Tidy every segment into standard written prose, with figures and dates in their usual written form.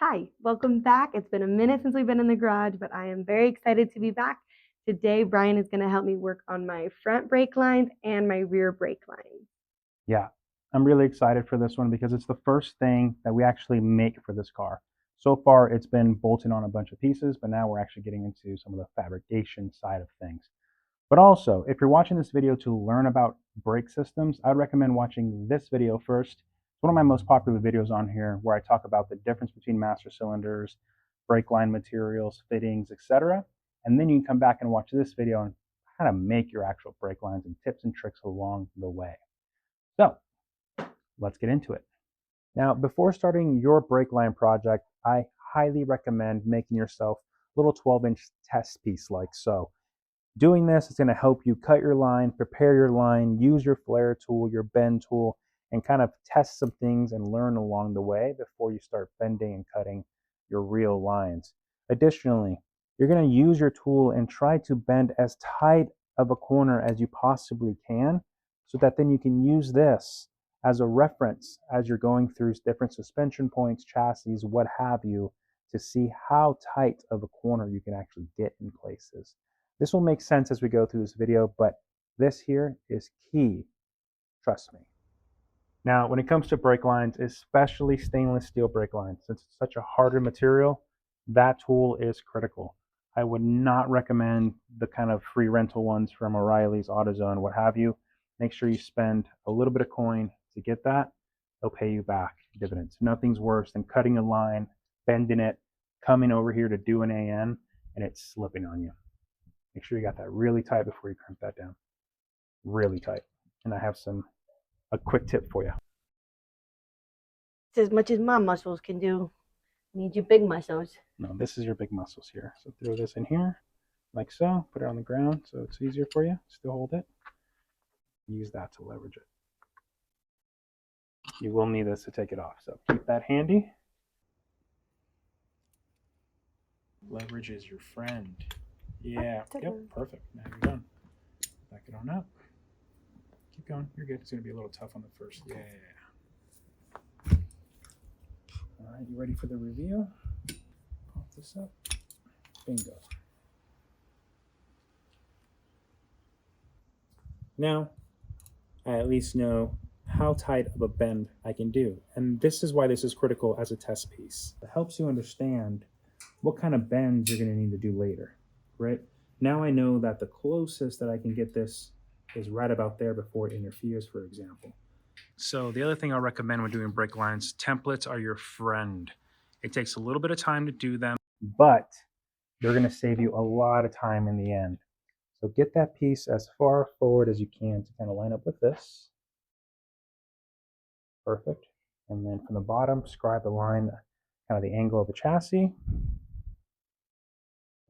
Hi, welcome back. It's been a minute since we've been in the garage, but I am very excited to be back. Today, Brian is going to help me work on my front brake lines and my rear brake lines. Yeah, I'm really excited for this one because it's the first thing that we actually make for this car. So far, it's been bolted on a bunch of pieces, but now we're actually getting into some of the fabrication side of things. But also, if you're watching this video to learn about brake systems, I'd recommend watching this video first. It's one of my most popular videos on here where I talk about the difference between master cylinders, brake line materials, fittings, etc. And then you can come back and watch this video and how to make your actual brake lines and tips and tricks along the way. So let's get into it. Now, before starting your brake line project, I highly recommend making yourself a little 12-inch test piece like so. Doing this is going to help you cut your line, prepare your line, use your flare tool, your bend tool, and kind of test some things and learn along the way before you start bending and cutting your real lines. Additionally, you're going to use your tool and try to bend as tight of a corner as you possibly can so that then you can use this as a reference as you're going through different suspension points, chassis, what have you, to see how tight of a corner you can actually get in places. This will make sense as we go through this video, but this here is key, trust me. Now, when it comes to brake lines, especially stainless steel brake lines, since it's such a harder material, that tool is critical. I would not recommend the kind of free rental ones from O'Reilly's, AutoZone, what have you. Make sure you spend a little bit of coin to get that. They'll pay you back dividends. Nothing's worse than cutting a line, bending it, coming over here to do an AN, and it's slipping on you. Make sure you got that really tight before you crimp that down. Really tight. And I have a quick tip for you. It's as much as my muscles can do. Need your big muscles. No, this is your big muscles here. So throw this in here, like so. Put it on the ground so it's easier for you. Still hold it. Use that to leverage it. You will need this to take it off, so keep that handy. Leverage is your friend. Yeah, yep, perfect. Now you're done. Back it on up. Keep going. You're good. It's going to be a little tough on the first. Yeah. All right, you ready for the review? Pop this up. Bingo. Now, I at least know how tight of a bend I can do. And this is why this is critical as a test piece. It helps you understand what kind of bends you're going to need to do later, right? Now I know that the closest that I can get this is right about there before it interferes, for example. So the other thing I'll recommend when doing brake lines, templates are your friend. It takes a little bit of time to do them, but they're going to save you a lot of time in the end. So get that piece as far forward as you can to kind of line up with this. Perfect. And then from the bottom, scribe the line, kind of the angle of the chassis.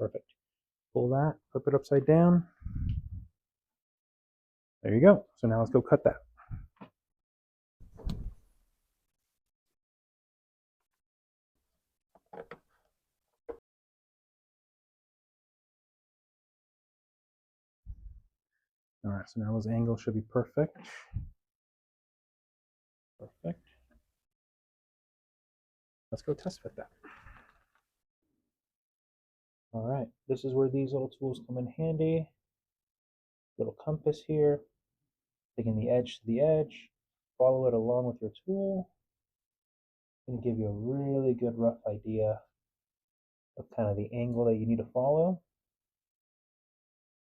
Perfect. Pull that, flip it upside down. There you go. So now let's go cut that. All right, so now those angles should be perfect. Perfect. Let's go test fit that. All right, this is where these little tools come in handy. Little compass here, taking the edge to the edge, follow it along with your tool. It's going to give you a really good rough idea of kind of the angle that you need to follow.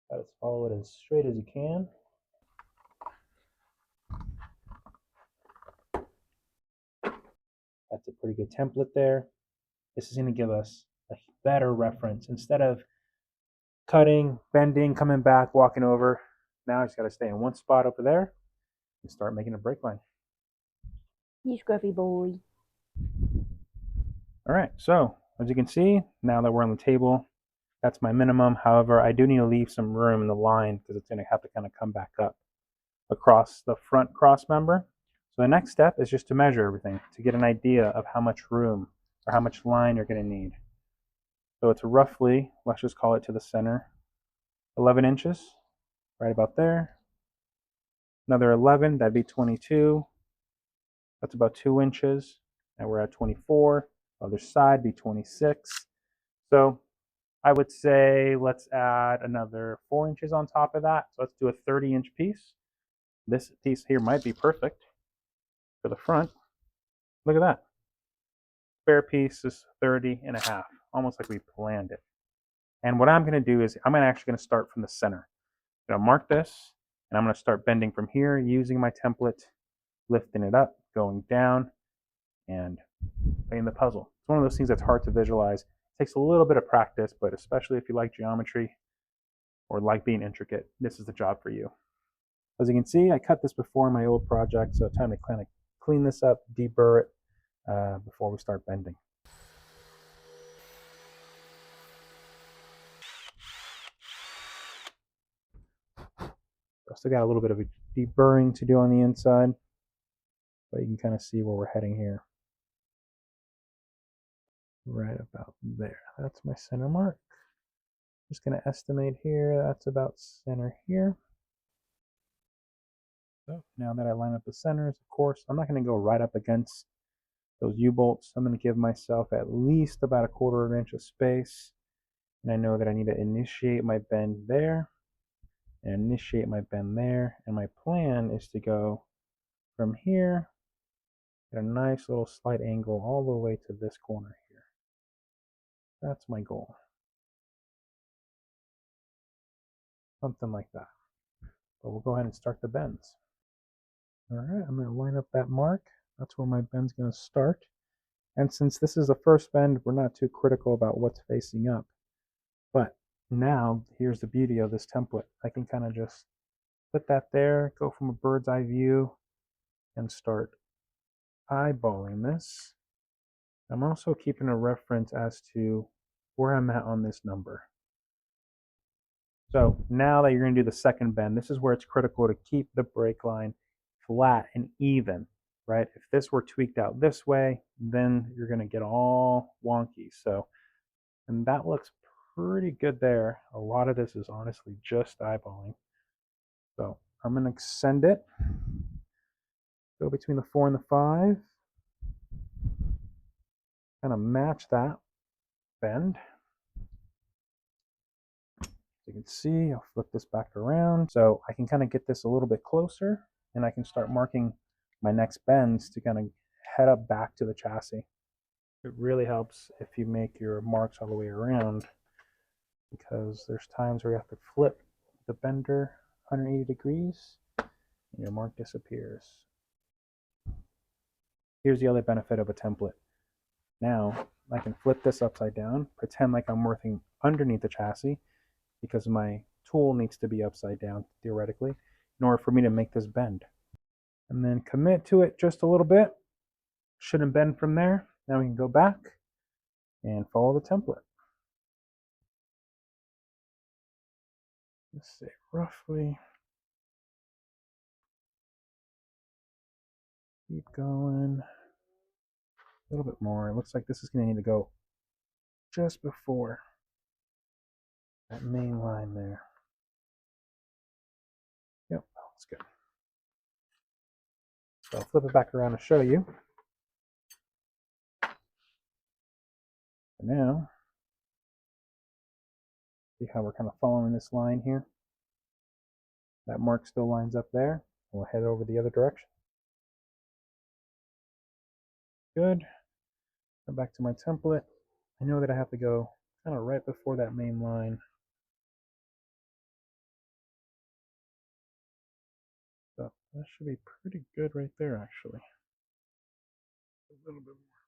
Try to follow it as straight as you can. That's a pretty good template there. This is going to give us a better reference. Instead of cutting, bending, coming back, walking over, now I just got to stay in one spot over there and start making a brake line. You scruffy boy. All right, so as you can see, now that we're on the table, that's my minimum. However, I do need to leave some room in the line because it's going to have to kind of come back up across the front cross member. So the next step is just to measure everything to get an idea of how much room or how much line you're going to need. So it's roughly, let's just call it to the center, 11 inches, right about there. Another 11, that'd be 22. That's about 2 inches. And we're at 24. Other side be 26. So I would say let's add another 4 inches on top of that. So let's do a 30-inch piece. This piece here might be perfect for the front. Look at that. Spare piece is 30 and a half, almost like we planned it. And what I'm going to do is I'm actually going to start from the center. I'm going to mark this, and I'm going to start bending from here using my template, lifting it up, going down, and playing the puzzle. It's one of those things that's hard to visualize. It takes a little bit of practice, but especially if you like geometry or like being intricate, this is the job for you. As you can see, I cut this before in my old project, so time to kind of clean this up, deburr it before we start bending. I still got a little bit of a deburring to do on the inside, but you can kind of see where we're heading here. Right about there. That's my center mark. Just going to estimate here, that's about center here. So now that I line up the centers, of course, I'm not going to go right up against those U-bolts. I'm going to give myself at least about a 1/4 inch of space. And I know that I need to initiate my bend there and initiate my bend there. And my plan is to go from here at a nice little slight angle all the way to this corner here. That's my goal. Something like that. But we'll go ahead and start the bends. All right, I'm going to line up that mark. That's where my bend's going to start. And since this is the first bend, we're not too critical about what's facing up. But now, here's the beauty of this template. I can kind of just put that there, go from a bird's eye view, and start eyeballing this. I'm also keeping a reference as to where I'm at on this number. So now that you're going to do the second bend, this is where it's critical to keep the brake line flat and even, right? If this were tweaked out this way, then you're going to get all wonky. So, and that looks pretty good there. A lot of this is honestly just eyeballing. So I'm going to extend it, go between the 4 and the 5, kind of match that bend. You can see, I'll flip this back around so I can kind of get this a little bit closer, and I can start marking my next bends to kind of head up back to the chassis. It really helps if you make your marks all the way around, because there's times where you have to flip the bender 180 degrees and your mark disappears. Here's the other benefit of a template. Now I can flip this upside down, pretend like I'm working underneath the chassis, because my tool needs to be upside down, theoretically, in order for me to make this bend. And then commit to it just a little bit. Shouldn't bend from there. Now we can go back and follow the template. Let's say roughly. Keep going. A little bit more. It looks like this is going to need to go just before that main line there. Yep, that's good. So I'll flip it back around to show you. For now, see how we're kind of following this line here? That mark still lines up there. We'll head over the other direction. Good. Go back to my template. I know that I have to go kind of right before that main line. So that should be pretty good right there, actually. A little bit more.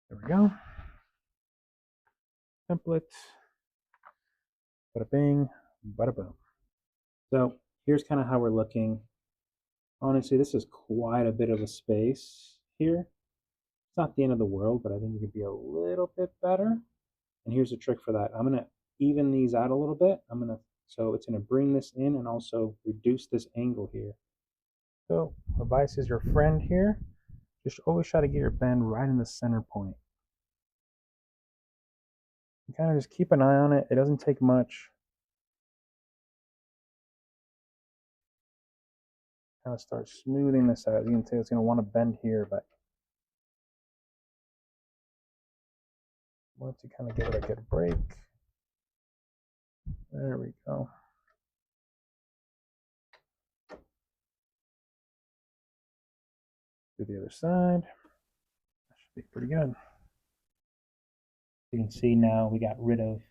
There we go. Template. Bada bing, bada boom. So here's kind of how we're looking. Honestly, this is quite a bit of a space here. It's not the end of the world, but I think it could be a little bit better. And here's the trick for that. I'm going to even these out a little bit. So it's going to bring this in and also reduce this angle here. So advice is your friend here. Just always try to get your bend right in the center point. You kind of just keep an eye on it. It doesn't take much. Kind of start smoothing this out. You can see it's going to want to bend here, but want to kind of give it a good break. There we go. Do the other side. That should be pretty good. You can see now we got rid of a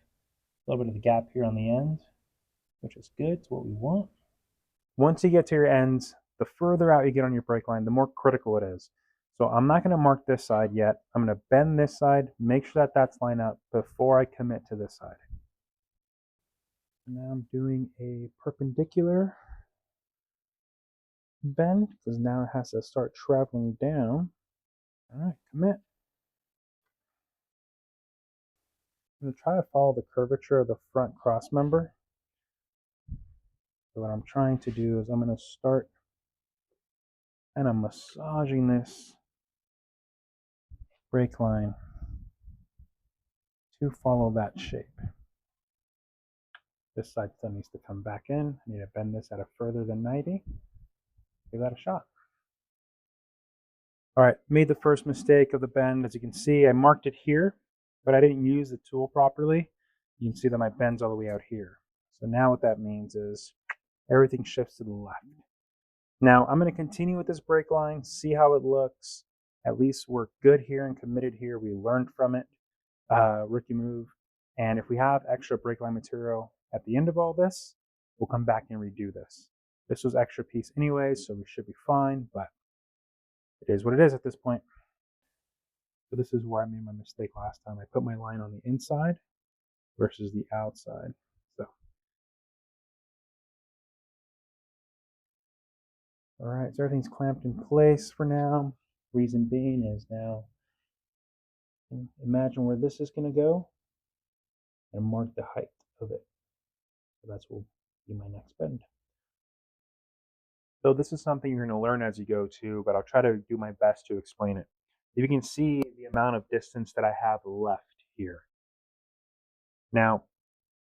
little bit of the gap here on the end, which is good. It's what we want. Once you get to your ends, the further out you get on your brake line, the more critical it is. So I'm not going to mark this side yet. I'm going to bend this side, make sure that that's lined up before I commit to this side. Now I'm doing a perpendicular bend because now it has to start traveling down. All right, commit. I'm going to try to follow the curvature of the front cross member. So what I'm trying to do is I'm going to start kind of massaging this brake line to follow that shape. This side still needs to come back in. I need to bend this at a further than 90. Give that a shot. All right, made the first mistake of the bend. As you can see, I marked it here, but I didn't use the tool properly. You can see that my bend's all the way out here. So now what that means is everything shifts to the left. Now I'm going to continue with this brake line, see how it looks. At least we're good here and committed here. We learned from it, rookie move. And if we have extra brake line material at the end of all this, we'll come back and redo this. This was extra piece anyway, so we should be fine, but it is what it is at this point. So this is where I made my mistake last time. I put my line on the inside versus the outside. So, all right, so everything's clamped in place for now. Reason being is now, imagine where this is going to go and mark the height of it. So that's will be my next bend. So this is something you're going to learn as you go too, but I'll try to do my best to explain it. You can see the amount of distance that I have left here. Now,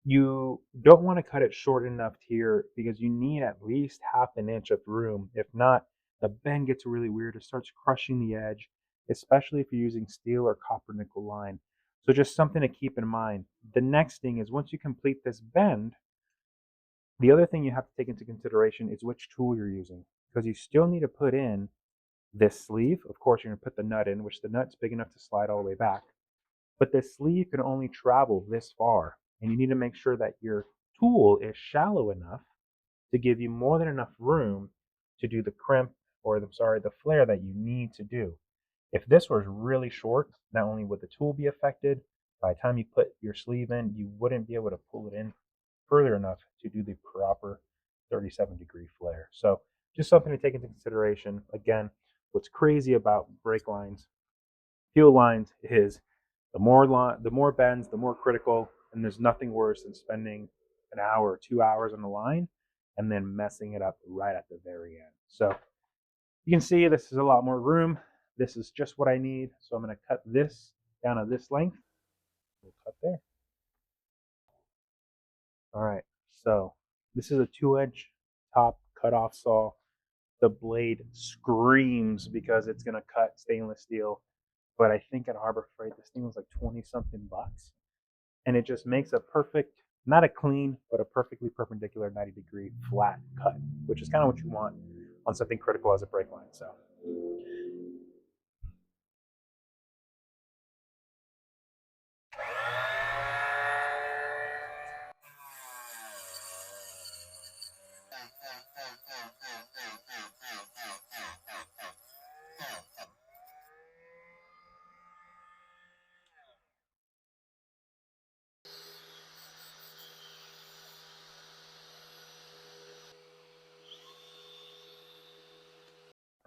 you don't want to cut it short enough here because you need at least half an inch of room. If not, the bend gets really weird. It starts crushing the edge, especially if you're using steel or copper nickel line. So just something to keep in mind. The next thing is once you complete this bend, the other thing you have to take into consideration is which tool you're using, because you still need to put in this sleeve. Of course, you're going to put the nut in, which the nut's big enough to slide all the way back. But the sleeve can only travel this far, and you need to make sure that your tool is shallow enough to give you more than enough room to do the crimp, or the flare that you need to do. If this was really short, not only would the tool be affected, by the time you put your sleeve in, you wouldn't be able to pull it in further enough to do the proper 37-degree flare. So just something to take into consideration. Again, what's crazy about brake lines, fuel lines, is the more bends, the more critical, and there's nothing worse than spending an hour or 2 hours on the line and then messing it up right at the very end. So you can see this is a lot more room. This is just what I need. So I'm going to cut this down to this length. We'll cut there. All right, so this is a 2-inch top cutoff saw. The blade screams because it's going to cut stainless steel, but I think at Harbor Freight this thing was like 20 something bucks, and it just makes a perfect, not a clean, but a perfectly perpendicular 90-degree flat cut, which is kind of what you want on something critical as a brake line. So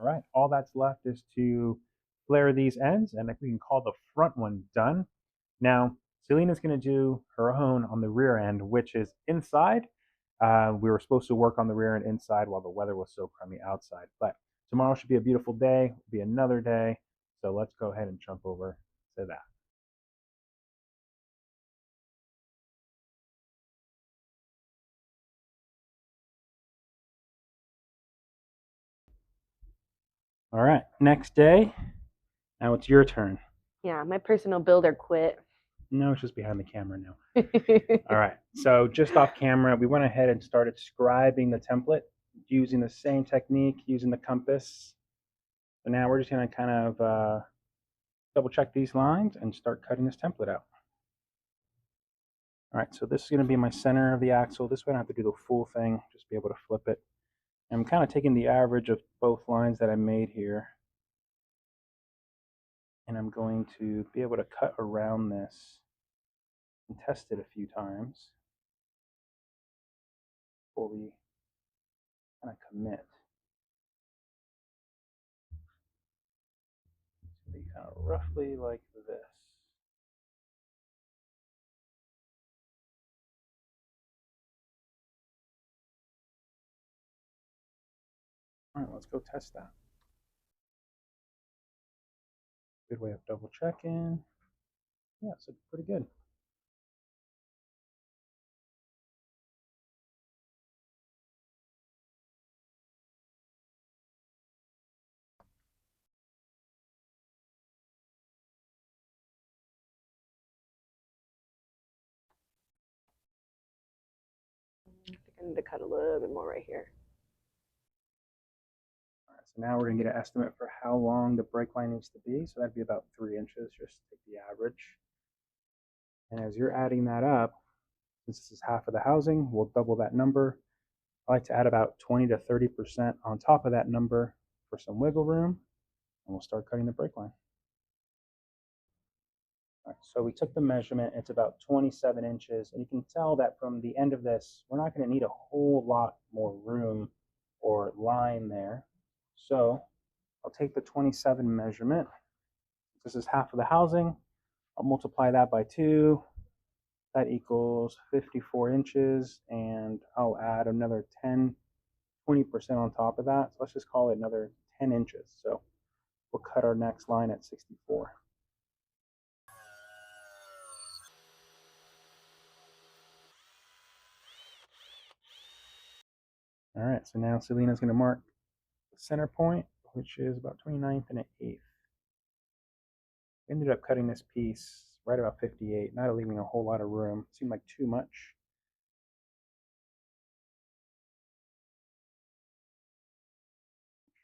all right, all that's left is to flare these ends, and we can call the front one done. Now, Celyna'S going to do her own on the rear end, which is inside. We were supposed to work on the rear end inside while the weather was so crummy outside. But tomorrow should be a beautiful day, it'll be another day. So let's go ahead and jump over to that. All right, next day. Now it's your turn. Yeah, my personal builder quit. No, it's just behind the camera now. All right. So just off camera, we went ahead and started scribing the template using the same technique, using the compass. So now we're just going to kind of double check these lines and start cutting this template out. All right, so this is going to be my center of the axle. This way I don't have to do the full thing, just be able to flip it. I'm kind of taking the average of both lines that I made here, and I'm going to be able to cut around this and test it a few times before we kind of commit. It's going to be kind of roughly like this. All right, let's go test that. Good way of double checking. Yeah, so pretty good. I think I need to cut a little bit more right here. All right, so now we're going to get an estimate for how long the brake line needs to be. So that'd be about 3 inches, just take the average. And as you're adding that up, since this is half of the housing, we'll double that number. I like to add about 20 to 30% on top of that number for some wiggle room, and we'll start cutting the brake line. All right, so we took the measurement, it's about 27 inches, and you can tell that from the end of this, we're not going to need a whole lot more room or line there. So I'll take the 27 measurement. This is half of the housing. I'll multiply that by 2. That equals 54 inches, and I'll add another 10, 20% on top of that. So let's just call it another 10 inches. So we'll cut our next line at 64. All right, so now Celyna'S going to mark the center point, which is about 29th and an eighth. We ended up cutting this piece right about 58, not leaving a whole lot of room. It seemed like too much.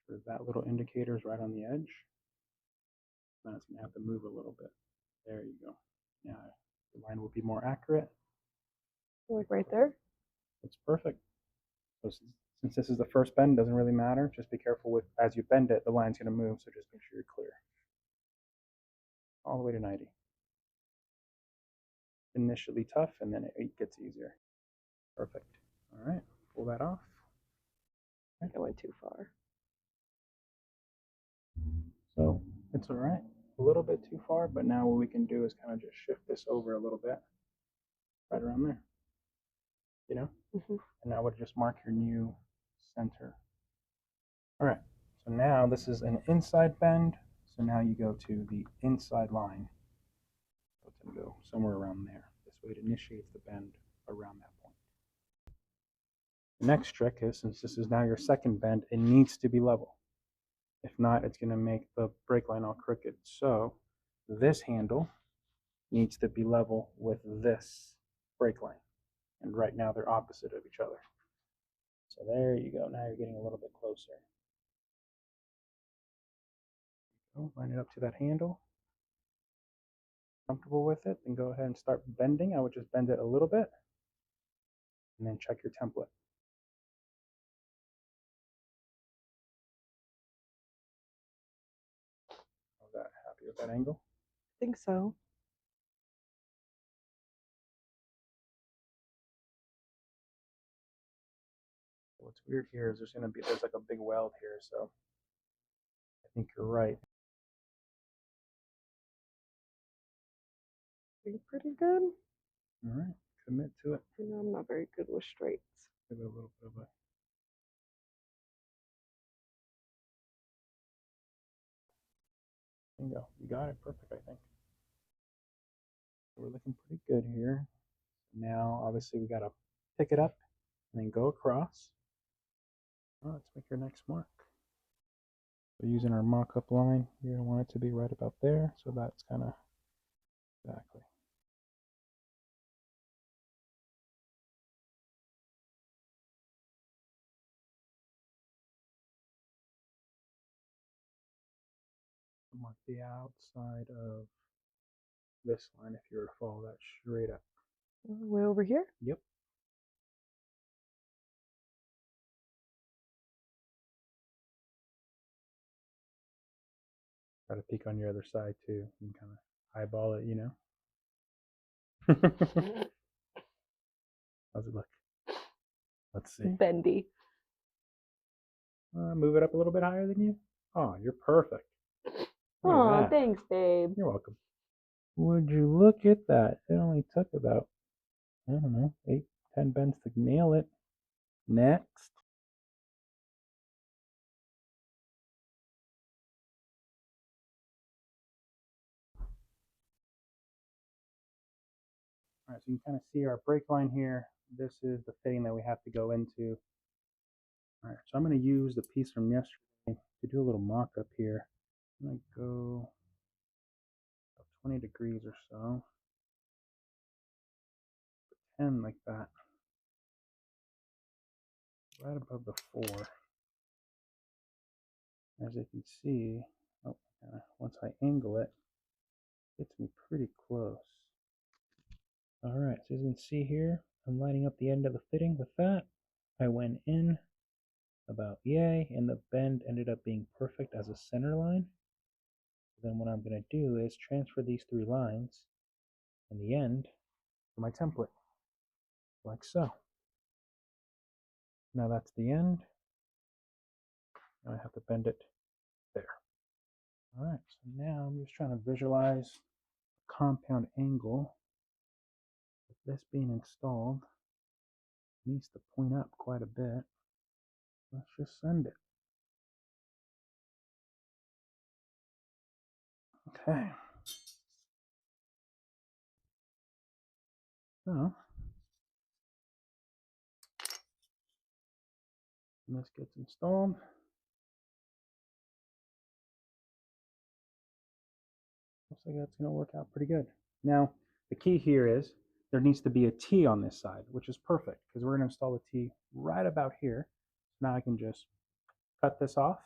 Sure that little indicator is right on the edge. Now it's going to have to move a little bit. There you go. Now the line will be more accurate. Like right there? It's perfect. So since this is the first bend, it doesn't really matter. Just be careful with, as you bend it, the line's going to move, so just make sure you're clear. All the way to 90. Initially tough, and then it gets easier. Perfect. All right, pull that off. I think I went too far. So it's all right. A little bit too far, but now what we can do is kind of just shift this over a little bit. Right around there. You know? Mm-hmm. And now we'll just mark your new center. All right, so now this is an inside bend. So now you go to the inside line. So it's going to go somewhere around there. This way it initiates the bend around that point. The next trick is, since this is now your second bend, it needs to be level. If not, it's going to make the brake line all crooked. So this handle needs to be level with this brake line. And right now they're opposite of each other. So there you go. Now you're getting a little bit closer. Line it up to that handle. Comfortable with it, then go ahead and start bending. I would just bend it a little bit and then check your template. How's that? Happy with that angle? I think so. What's weird here is there's like a big weld here, so I think you're right. Pretty good. All right, commit to it. You know, I'm not very good with straights. Give it a little bit of a. Bingo, you got it perfect, I think. We're looking pretty good here. Now, obviously, we got to pick it up and then go across. Let's make your next mark. So using our mock-up line, you want it to be right about there, so that's kind of exactly. to mark the outside of this line if you were to follow that straight up. Way over here? Yep. Try to peek on your other side too and kind of eyeball it, you know. How's it look? Let's see. Bendy. Move it up a little bit higher than you. Oh, you're perfect. Oh, thanks, babe. You're welcome. Would you look at that? It only took about, I don't know, 8, 10 bends to nail it. Next. All right, so you can kind of see our brake line here. This is the fitting that we have to go into. All right, so I'm going to use the piece from yesterday to do a little mock-up here. I'm going to go about 20 degrees or so. 10 like that. Right above the 4. As you can see, once I angle it, it gets me pretty close. All right, so as you can see here, I'm lining up the end of the fitting with that. I went in about yay, and the bend ended up being perfect as a center line. Then what I'm going to do is transfer these 3 lines in the end for my template, like so. Now that's the end. Now I have to bend it there. All right, so now I'm just trying to visualize a compound angle. With this being installed, it needs to point up quite a bit. Let's just send it. Okay. So, when this gets installed, looks like that's going to work out pretty good. Now, the key here is there needs to be a T on this side, which is perfect because we're going to install a T right about here. Now I can just cut this off.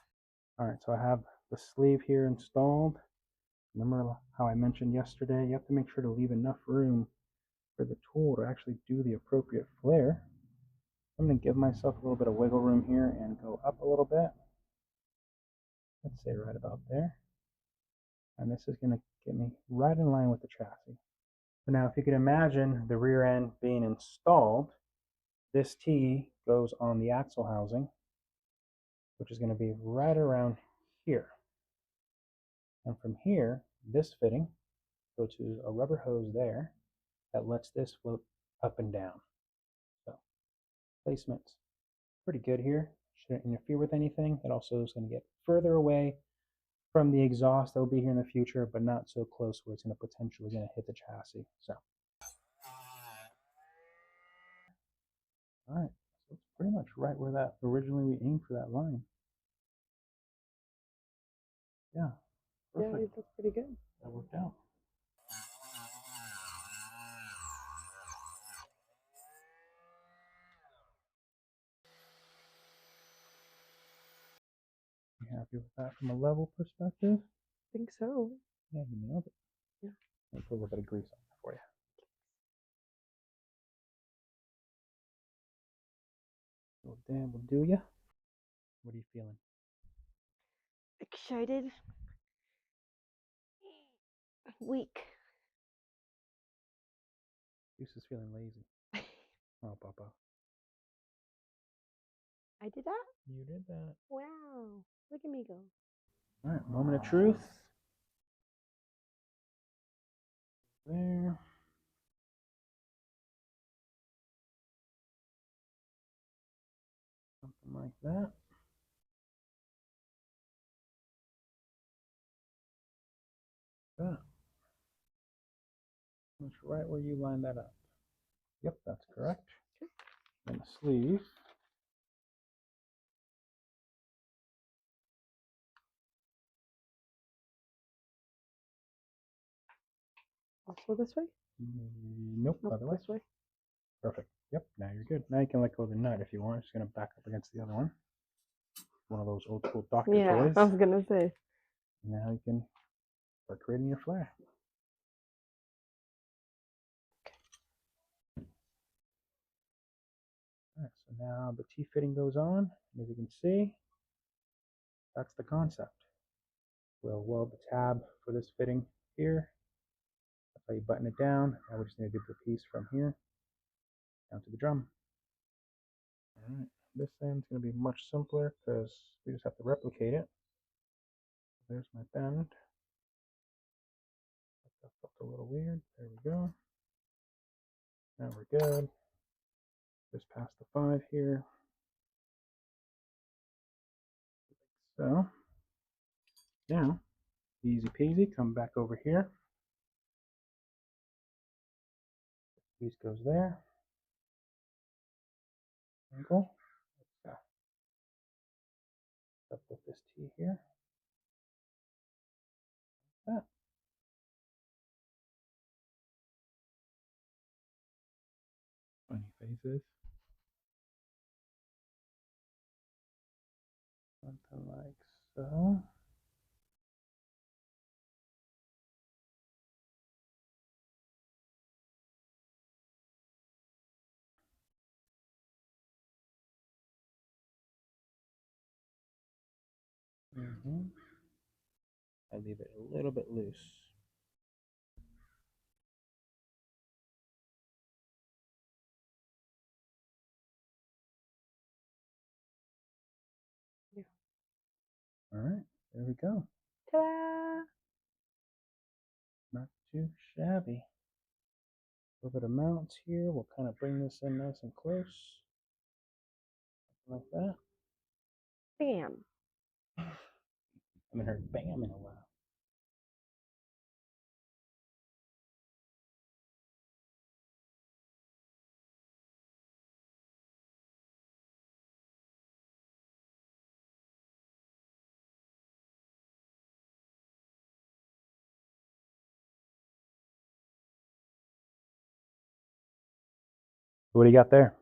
All right, so I have the sleeve here installed. Remember how I mentioned yesterday, you have to make sure to leave enough room for the tool to actually do the appropriate flare. I'm going to give myself a little bit of wiggle room here and go up a little bit. Let's say right about there. And this is going to get me right in line with the chassis. So now if you could imagine the rear end being installed, this T goes on the axle housing, which is going to be right around here. And from here, this fitting go to a rubber hose there that lets this float up and down. So placement's pretty good here. Shouldn't interfere with anything. It also is going to get further away from the exhaust that will be here in the future, but not so close where it's going to potentially hit the chassis. So, all right, so it's pretty much right where that originally we aimed for that line. Yeah, perfect. Yeah, that's pretty good. That worked out. You happy with that from a level perspective? I think so. Yeah, you nailed it. Yeah. Let me put a little bit of grease on there for you. A little dab will do ya. What are you feeling? Excited. Weak. Goose is feeling lazy. Oh, Papa. I did that? You did that. Wow. Look at me go. All right, moment of truth. There. Something like that. That. That's right where you line that up. Yep, that's correct. And the sleeve. Also this way? Nope, other way. This way. Perfect. Yep, now you're good. Now you can let go of the nut if you want. It's going to back up against the other one. One of those old school doctor toys. I was going to say. Now you can Start creating your flare. All right, so now the T-fitting goes on. As you can see, that's the concept. We'll weld the tab for this fitting here. That's how you button it down. Now we just need to do the piece from here down to the drum. All right, this end's going to be much simpler because we just have to replicate it. There's my bend. That felt a little weird. There we go. Now we're good. Just past the 5 here. So now, easy peasy, come back over here. Piece goes there. Angle. Let's up with this T here. Like that. Funny faces. Something like so. I leave it a little bit loose. Yeah. All right, there we go. Ta-da! Not too shabby. A little bit of mounts here. We'll kind of bring this in nice and close. Like that. Bam. I haven't heard bam in a while. What do you got there?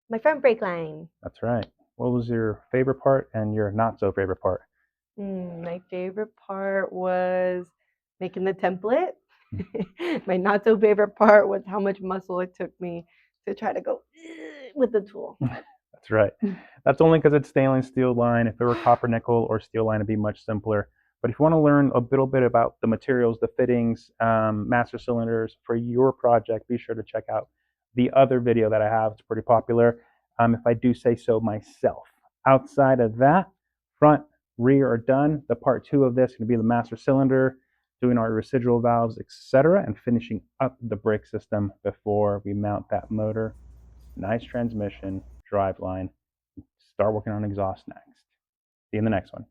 My front brake line. That's right. What was your favorite part and your not so favorite part? My favorite part was making the template. My not so favorite part was how much muscle it took me to try to go with the tool. That's right. That's only because it's stainless steel line. If it were copper nickel or steel line, it'd be much simpler. But if you want to learn a little bit about the materials, the fittings, master cylinders for your project, be sure to check out the other video that I have. It's pretty popular, if I do say so myself. Outside of that, front, rear are done. The part 2 of this is going to be the master cylinder, doing our residual valves, etc., and finishing up the brake system before we mount that motor. Nice transmission, driveline. Start working on exhaust next. See you in the next one.